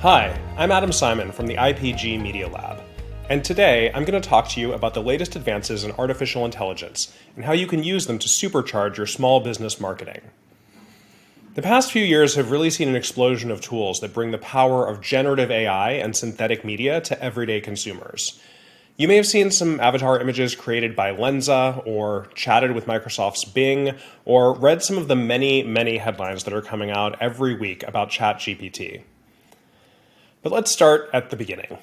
Hi, I'm Adam Simon from the IPG Media Lab, and today I'm going to talk to you about the latest advances in artificial intelligence and how you can use them to supercharge your small business marketing. The past few years have really seen an explosion of tools that bring the power of generative AI and synthetic media to everyday consumers. You may have seen some avatar images created by Lensa, or chatted with Microsoft's Bing, or read some of the many headlines that are coming out every week about ChatGPT. But let's start at the beginning.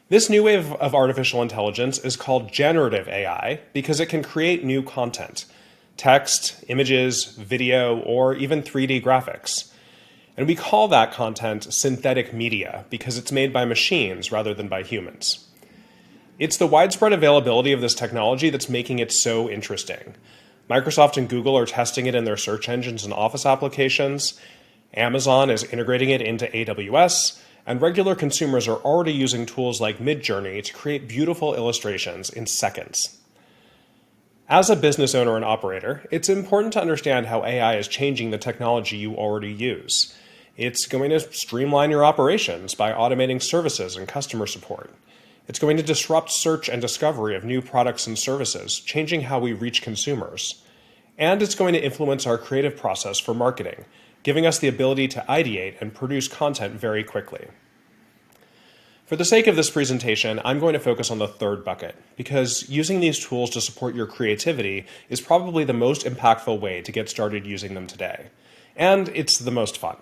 This new wave of artificial intelligence is called generative AI because it can create new content: text, images, video, or even 3D graphics. And we call that content synthetic media because it's made by machines rather than by humans. It's the widespread availability of this technology that's making it so interesting. Microsoft and Google are testing it in their search engines and Office applications. Amazon is integrating it into AWS. And regular consumers are already using tools like Midjourney to create beautiful illustrations in seconds. As a business owner and operator, it's important to understand how AI is changing the technology you already use. It's going to streamline your operations by automating services and customer support. It's going to disrupt search and discovery of new products and services, changing how we reach consumers. And it's going to influence our creative process for marketing, giving us the ability to ideate and produce content very quickly. For the sake of this presentation, I'm going to focus on the third bucket, because using these tools to support your creativity is probably the most impactful way to get started using them today. And it's the most fun.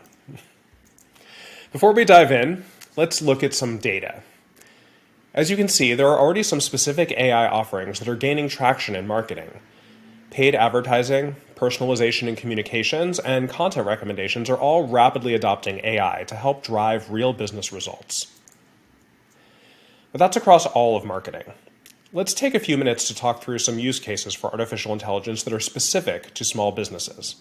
Before we dive in, let's look at some data. As you can see, there are already some specific AI offerings that are gaining traction in marketing. Paid advertising, personalization in communications, and content recommendations are all rapidly adopting AI to help drive real business results. But that's across all of marketing. Let's take a few minutes to talk through some use cases for artificial intelligence that are specific to small businesses.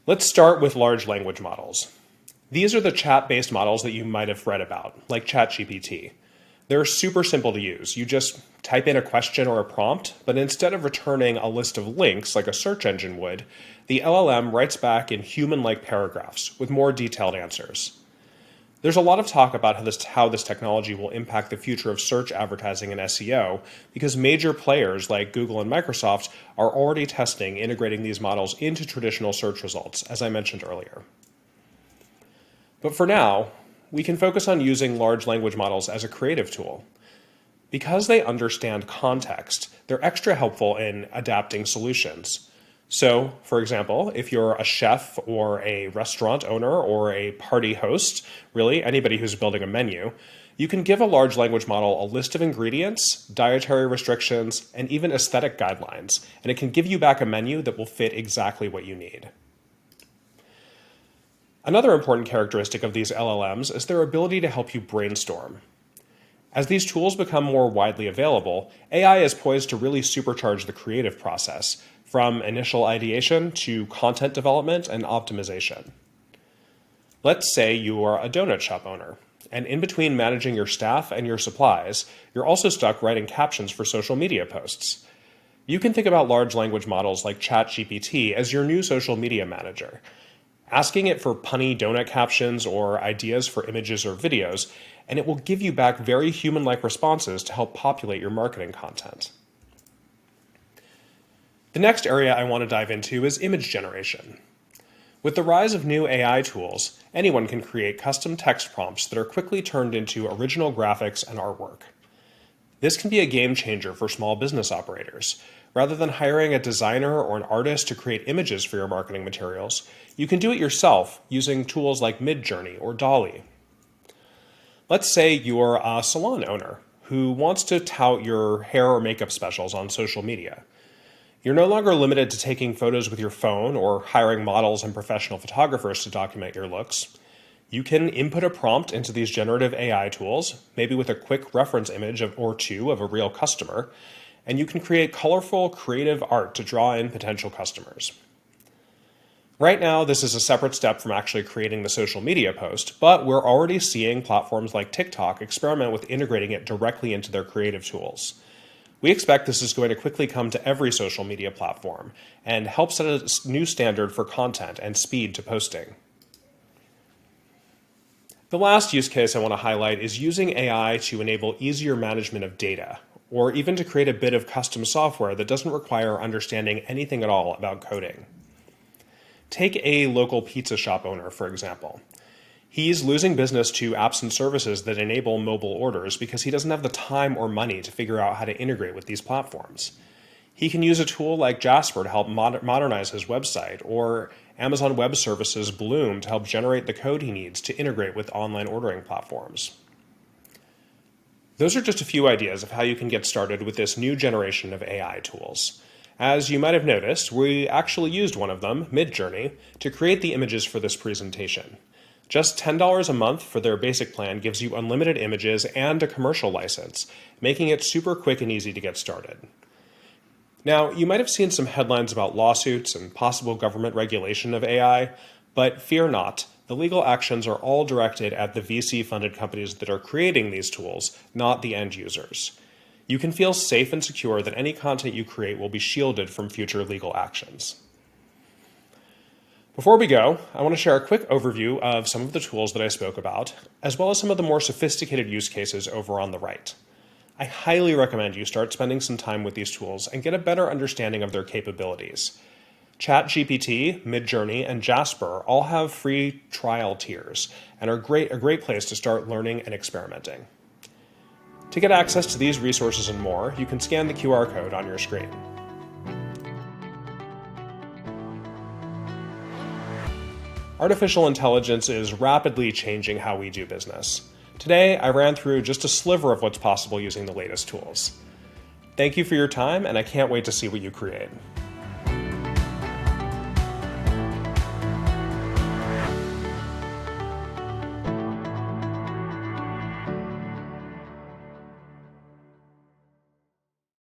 Let's start with large language models. These are the chat-based models that you might have read about, like ChatGPT. They're super simple to use. You just type in a question or a prompt, but instead of returning a list of links like a search engine would, the LLM writes back in human-like paragraphs with more detailed answers. There's a lot of talk about how this technology will impact the future of search advertising and SEO, because major players like Google and Microsoft are already testing integrating these models into traditional search results, as I mentioned earlier. But for now, we can focus on using large language models as a creative tool. Because they understand context, they're extra helpful in adapting solutions. So, for example, if you're a chef or a restaurant owner or a party host, really anybody who's building a menu, you can give a large language model a list of ingredients, dietary restrictions, and even aesthetic guidelines, and it can give you back a menu that will fit exactly what you need. Another important characteristic of these LLMs is their ability to help you brainstorm. As these tools become more widely available, AI is poised to really supercharge the creative process, from initial ideation to content development and optimization. Let's say you are a donut shop owner, and in between managing your staff and your supplies, you're also stuck writing captions for social media posts. You can think about large language models like ChatGPT as your new social media manager. Asking it for punny donut captions or ideas for images or videos, and it will give you back very human-like responses to help populate your marketing content. The next area I want to dive into is image generation. With the rise of new AI tools, anyone can create custom text prompts that are quickly turned into original graphics and artwork. This can be a game changer for small business operators. Rather than hiring a designer or an artist to create images for your marketing materials, you can do it yourself using tools like Midjourney or DALL-E. Let's say you're a salon owner who wants to tout your hair or makeup specials on social media. You're no longer limited to taking photos with your phone or hiring models and professional photographers to document your looks. You can input a prompt into these generative AI tools, maybe with a quick reference image or two of a real customer, and you can create colorful, creative art to draw in potential customers. Right now, this is a separate step from actually creating the social media post, but we're already seeing platforms like TikTok experiment with integrating it directly into their creative tools. We expect this is going to quickly come to every social media platform and help set a new standard for content and speed to posting. The last use case I want to highlight is using AI to enable easier management of data, or even to create a bit of custom software that doesn't require understanding anything at all about coding. Take a local pizza shop owner, for example. He's losing business to apps and services that enable mobile orders because he doesn't have the time or money to figure out how to integrate with these platforms. He can use a tool like Jasper to help modernize his website, or Amazon Web Services Bloom to help generate the code he needs to integrate with online ordering platforms. Those are just a few ideas of how you can get started with this new generation of AI tools. As you might have noticed, we actually used one of them, Midjourney, to create the images for this presentation. Just $10 a month for their basic plan gives you unlimited images and a commercial license, making it super quick and easy to get started. Now, you might have seen some headlines about lawsuits and possible government regulation of AI, but fear not. The legal actions are all directed at the VC-funded companies that are creating these tools, not the end users. You can feel safe and secure that any content you create will be shielded from future legal actions. Before we go, I want to share a quick overview of some of the tools that I spoke about, as well as some of the more sophisticated use cases over on the right. I highly recommend you start spending some time with these tools and get a better understanding of their capabilities. ChatGPT, Midjourney, and Jasper all have free trial tiers and are a great place to start learning and experimenting. To get access to these resources and more, you can scan the QR code on your screen. Artificial intelligence is rapidly changing how we do business. Today, I ran through just a sliver of what's possible using the latest tools. Thank you for your time, and I can't wait to see what you create.